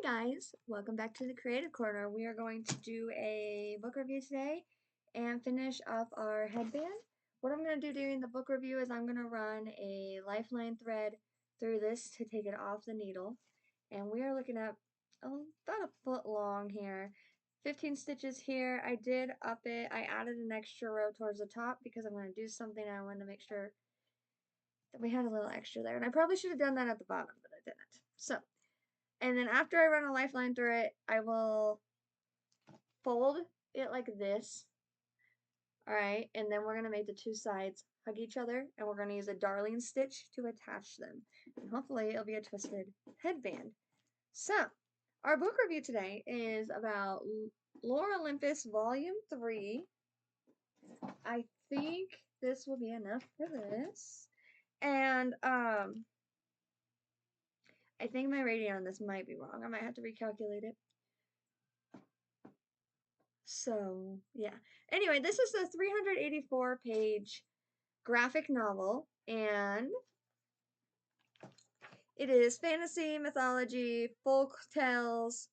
Hi guys, welcome back to the Creative Corner. We are going to do a book review today and finish off our headband. What I'm going to do during the book review is I'm going to run a lifeline thread through this to take it off the needle. And we are looking at about a foot long here. 15 stitches here. I did up it. I added an extra row towards the top because I'm going to do something. I wanted to make sure that we had a little extra there. And I probably should have done that at the bottom, but I didn't. So and then after I run a lifeline through it, I will fold it like this. Alright, and then we're going to make the two sides hug each other, and we're going to use a darling stitch to attach them. And hopefully it'll be a twisted headband. So, our book review today is about Lore Olympus Volume 3. I think this will be enough for this. And, I think my rating on this might be wrong. I might have to recalculate it. So, yeah. Anyway, this is a 384 page graphic novel, and it is fantasy, mythology, folk tales,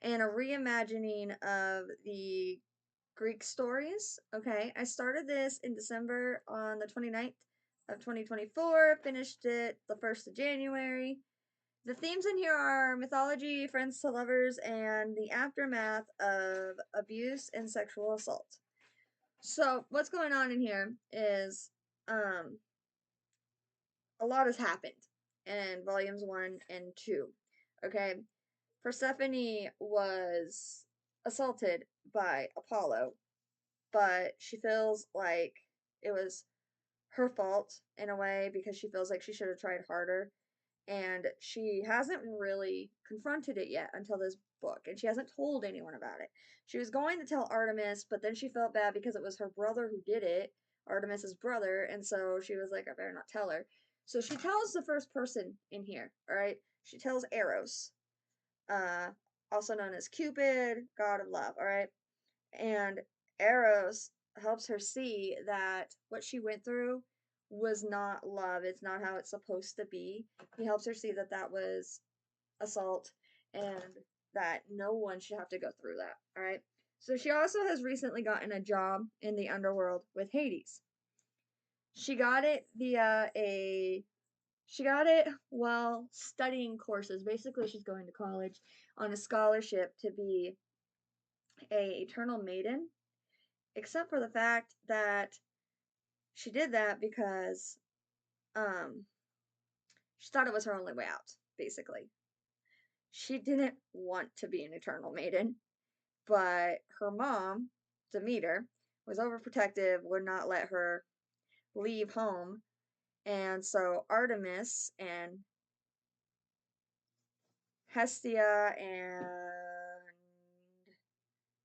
and a reimagining of the Greek stories. Okay, I started this in December on the 29th of 2024, finished it the 1st of January. The themes in here are mythology, friends to lovers, and the aftermath of abuse and sexual assault. So, what's going on in here is a lot has happened in volumes 1 and 2. Okay? Persephone was assaulted by Apollo, but she feels like it was her fault in a way because she feels like she should have tried harder. And she hasn't really confronted it yet until this book, and she hasn't told anyone about it. She was going to tell Artemis, but then she felt bad because it was her brother who did it, Artemis's brother, and so she was like, I better not tell her. So she tells the first person in here, alright? She tells Eros, also known as Cupid, god of love, alright? And Eros helps her see that what she went through was not love. It's not how it's supposed to be. He helps her see that that was assault and that no one should have to go through that. All right. So she also has recently gotten a job in the underworld with Hades. She got it via she got it while studying courses. Basically, she's going to college on a scholarship to be a eternal maiden, except for the fact that she did that because she thought it was her only way out, basically. She didn't want to be an eternal maiden, but her mom, Demeter, was overprotective, would not let her leave home, and so Artemis and Hestia and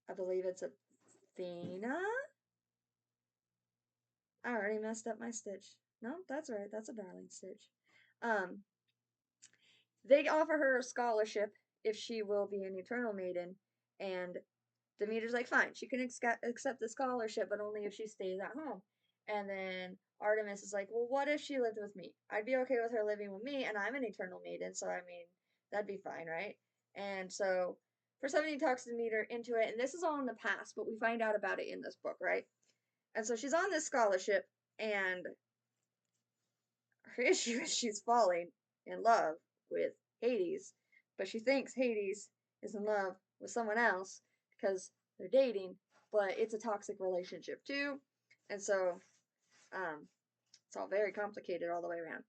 I believe it's Athena. I already messed up my stitch. No, that's right. That's a darling stitch. Um, they offer her a scholarship if she will be an eternal maiden, and Demeter's like, fine, she can accept the scholarship, but only if she stays at home. And then Artemis is like, well, what if she lived with me? I'd be okay with her living with me, and I'm an eternal maiden, so I mean, that'd be fine, right? And so Persephone talks Demeter into it, and this is all in the past, but we find out about it in this book, right? And so she's on this scholarship, and her issue is she's falling in love with Hades, but she thinks Hades is in love with someone else because they're dating, but it's a toxic relationship too, and so it's all very complicated all the way around.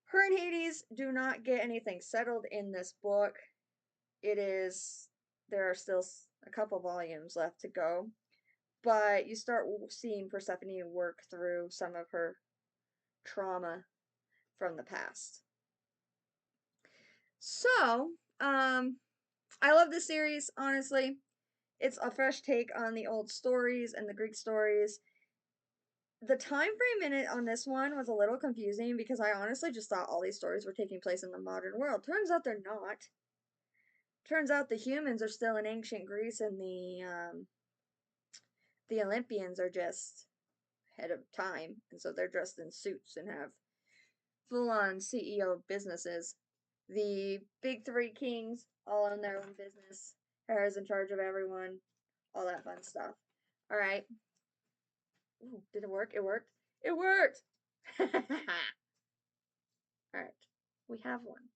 Her and Hades do not get anything settled in this book. There are still a couple volumes left to go, but you start seeing Persephone work through some of her trauma from the past. So, I love this series, honestly. It's a fresh take on the old stories and the Greek stories. The time frame in it on this one was a little confusing because I honestly just thought all these stories were taking place in the modern world. Turns out they're not. Turns out the humans are still in ancient Greece, and the Olympians are just ahead of time, and so they're dressed in suits and have full-on CEO businesses. The big three kings all own their own business. Hera's in charge of everyone. All that fun stuff. All right. Ooh, did it work? It worked. It worked. All right. We have one.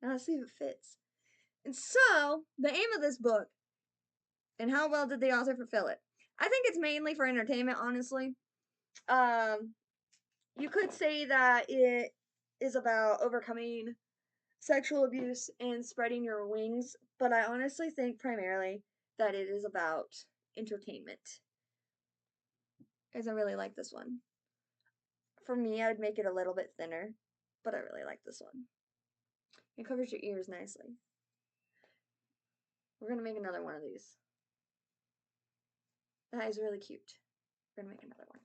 Now let's see if it fits. And so, the aim of this book, and how well did the author fulfill it? I think it's mainly for entertainment, honestly. Um, you could say that it is about overcoming sexual abuse and spreading your wings, but I honestly think primarily that it is about entertainment. Because I really like this one. For me, I would make it a little bit thinner, but I really like this one. It covers your ears nicely. We're gonna make another one of these. That is really cute. We're gonna make another one.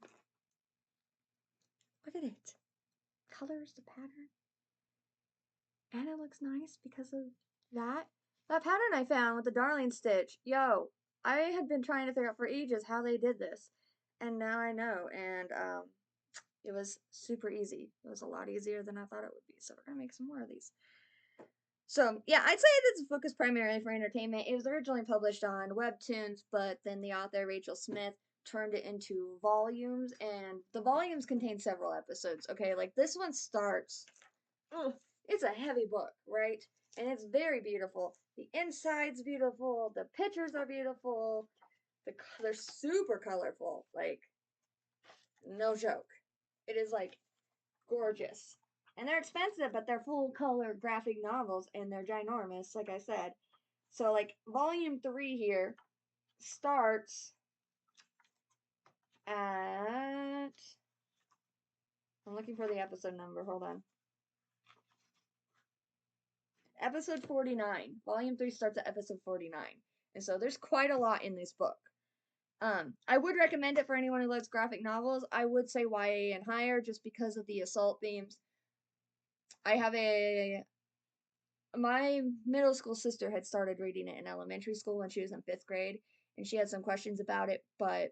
Look at it. Colors, the pattern. And it looks nice because of that. That pattern I found with the darling stitch. Yo, I had been trying to figure out for ages how they did this. And now I know. And it was super easy. It was a lot easier than I thought it would be. So we're gonna make some more of these. So yeah, I'd say this book is primarily for entertainment. It was originally published on Webtoons, but then the author Rachel Smythe turned it into volumes, and the volumes contain several episodes. Okay, like this one starts. Ugh, it's a heavy book, right? And it's very beautiful. The inside's beautiful. The pictures are beautiful. They're super colorful. Like, no joke. It is like gorgeous. And they're expensive, but they're full color graphic novels and they're ginormous, like I said. So, like, volume 3 here starts at. I'm looking for the episode number. Hold on. Episode 49. Volume 3 starts at episode 49. And so there's quite a lot in this book. I would recommend it for anyone who likes graphic novels. I would say YA and higher just because of the assault themes. I have my middle school sister had started reading it in elementary school when she was in 5th grade, and she had some questions about it, but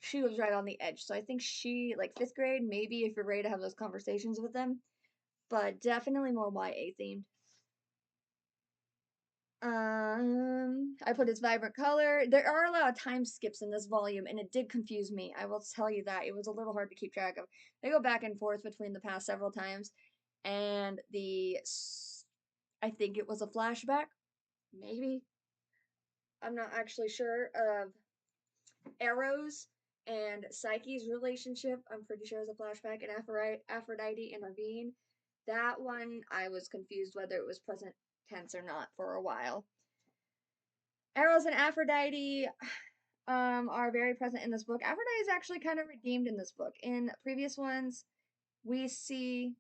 she was right on the edge. So I think she, like 5th grade, maybe if you're ready to have those conversations with them, but definitely more YA themed. I put its vibrant color. There are a lot of time skips in this volume, and it did confuse me. I will tell you that. It was a little hard to keep track of. They go back and forth between the past several times, and I think it was a flashback, maybe. I'm not actually sure of Eros and Psyche's relationship. I'm pretty sure is a flashback, and Aphrodite intervene. That one, I was confused whether it was present tense or not for a while. Eros and Aphrodite are very present in this book. Aphrodite is actually kind of redeemed in this book. In previous ones, we see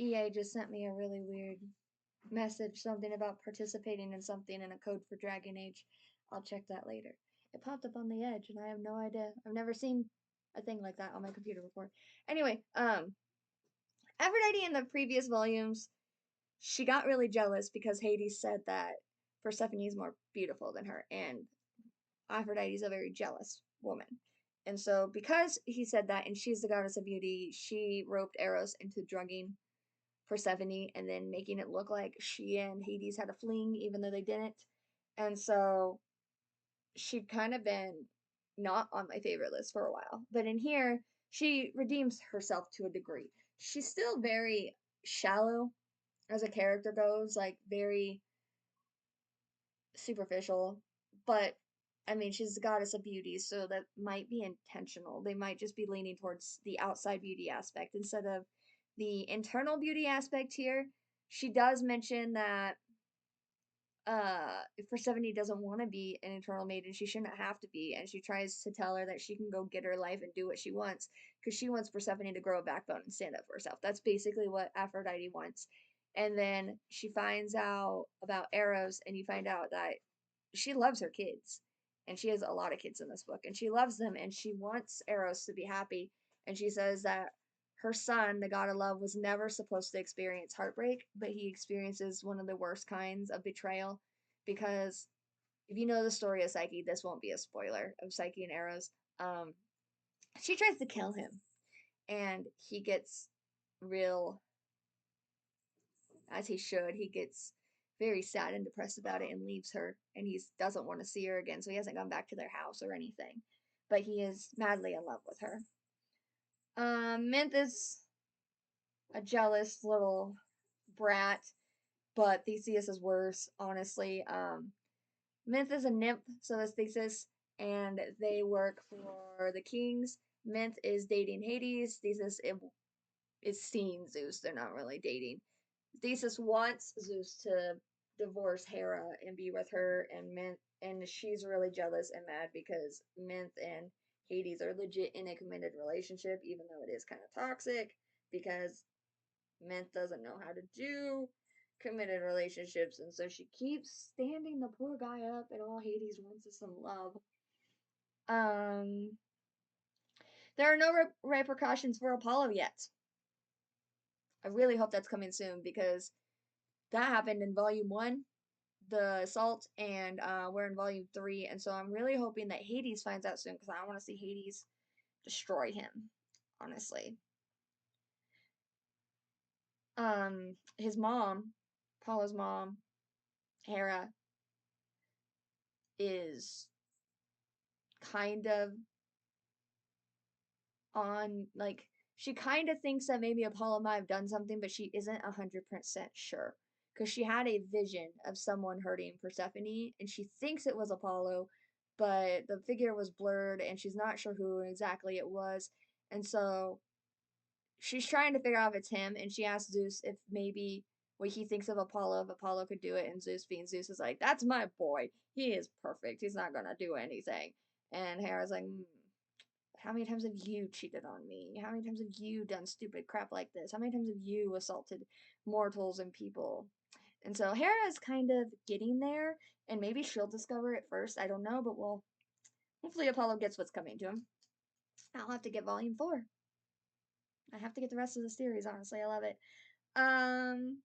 EA just sent me a really weird message, something about participating in something in a code for Dragon Age. I'll check that later. It popped up on the edge, and I have no idea. I've never seen a thing like that on my computer before. Anyway, Aphrodite in the previous volumes, she got really jealous because Hades said that Persephone is more beautiful than her, and Aphrodite is a very jealous woman. And so, because he said that, and she's the goddess of beauty, she roped Eros into drugging Persephone and then making it look like she and Hades had a fling, even though they didn't. And so, she'd kind of been not on my favorite list for a while. But in here, she redeems herself to a degree. She's still very shallow as a character goes, like very superficial, but I mean, she's the goddess of beauty, so that might be intentional. They might just be leaning towards the outside beauty aspect instead of the internal beauty aspect here. She does mention that if Persephone doesn't want to be an eternal maiden, she shouldn't have to be, and she tries to tell her that she can go get her life and do what she wants because she wants Persephone to grow a backbone and stand up for herself. That's basically what Aphrodite wants. And then she finds out about Eros, and you find out that she loves her kids, and she has a lot of kids in this book, and she loves them, and she wants Eros to be happy. And she says that her son, the god of love, was never supposed to experience heartbreak, but he experiences one of the worst kinds of betrayal. Because if you know the story of Psyche, this won't be a spoiler of Psyche and Eros. She tries to kill him, and he gets real, as he should, he gets very sad and depressed about it and leaves her, and he doesn't want to see her again, so he hasn't gone back to their house or anything, but he is madly in love with her. Mint is a jealous little brat, but Theseus is worse, honestly. Mint is a nymph, so is Theseus, and they work for the kings. Mint is dating Hades. Theseus is seeing Zeus. They're not really dating. Theseus wants Zeus to divorce Hera and be with her, and she's really jealous and mad because Mint and Hades are legit in a committed relationship, even though it is kind of toxic because Mint doesn't know how to do committed relationships, and so she keeps standing the poor guy up, and all Hades wants is some love. Um, there are no repercussions for Apollo yet. I really hope that's coming soon because that happened in Volume 1, the assault, and we're in Volume 3, and so I'm really hoping that Hades finds out soon because I want to see Hades destroy him, honestly. His mom, Apollo's mom, Hera, is kind of on, like, she kind of thinks that maybe Apollo might have done something, but she isn't 100% sure. Because she had a vision of someone hurting Persephone, and she thinks it was Apollo, but the figure was blurred, and she's not sure who exactly it was. And so she's trying to figure out if it's him, and she asks Zeus if maybe what he thinks of Apollo, if Apollo could do it, and Zeus is like, that's my boy. He is perfect. He's not gonna do anything. And Hera's like, how many times have you cheated on me? How many times have you done stupid crap like this? How many times have you assaulted mortals and people? And so Hera is kind of getting there, and maybe she'll discover it first. I don't know, but we'll hopefully Apollo gets what's coming to him. I'll have to get Volume 4. I have to get the rest of the series, honestly. I love it. Um,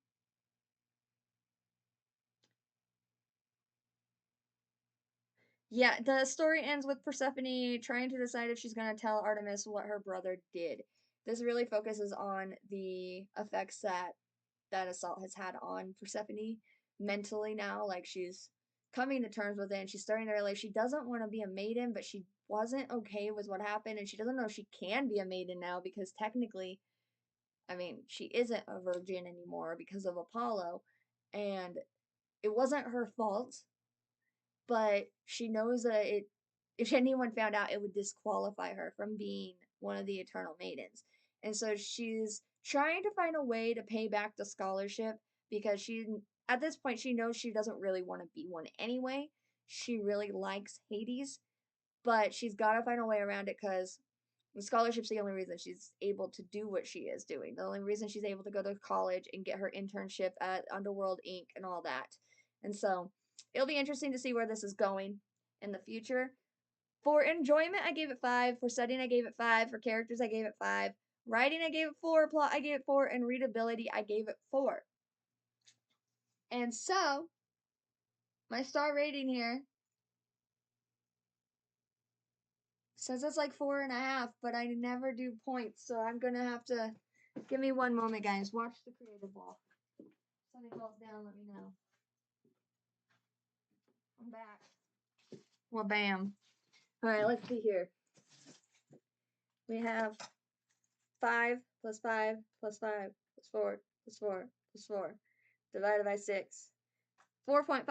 yeah, the story ends with Persephone trying to decide if she's going to tell Artemis what her brother did. This really focuses on the effects that assault has had on Persephone mentally now. Like, she's coming to terms with it, and she's starting to realize she doesn't want to be a maiden, but she wasn't okay with what happened, and she doesn't know if she can be a maiden now because technically, I mean, she isn't a virgin anymore because of Apollo, and it wasn't her fault, but she knows that if anyone found out, it would disqualify her from being one of the Eternal Maidens. And so she's trying to find a way to pay back the scholarship because at this point, she knows she doesn't really want to be one anyway. She really likes Hades, but she's got to find a way around it because the scholarship's the only reason she's able to do what she is doing. The only reason she's able to go to college and get her internship at Underworld Inc. and all that. And so it'll be interesting to see where this is going in the future. For enjoyment, I gave it 5. For setting, I gave it 5. For characters, I gave it 5. Writing, I gave it 4. Plot, I gave it 4. And readability, I gave it 4. And so, my star rating here says it's like 4.5, but I never do points, so I'm gonna have to. Give me one moment, guys. Watch the creative wall. If something falls down, let me know. I'm back. Well, bam. Alright, let's see here. We have 5 plus 5 plus 5 plus 4 plus 4 plus 4 divided by 6. 4.5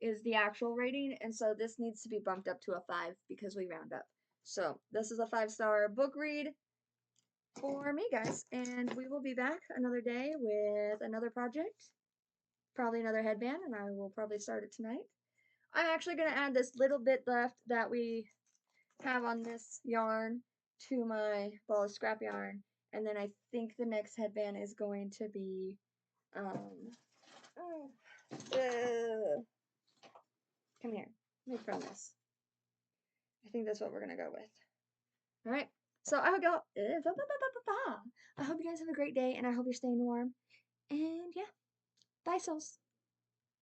is the actual rating, and so this needs to be bumped up to a 5 because we round up. So, this is a 5-star book read for me, guys, and we will be back another day with another project, probably another headband, and I will probably start it tonight. I'm actually going to add this little bit left that we have on this yarn to my ball of scrap yarn, and then I think the next headband is going to be come here, make from this. I think that's what we're going to go with. All right. So I hope y'all I hope you guys have a great day, and I hope you're staying warm. And yeah, bye, souls.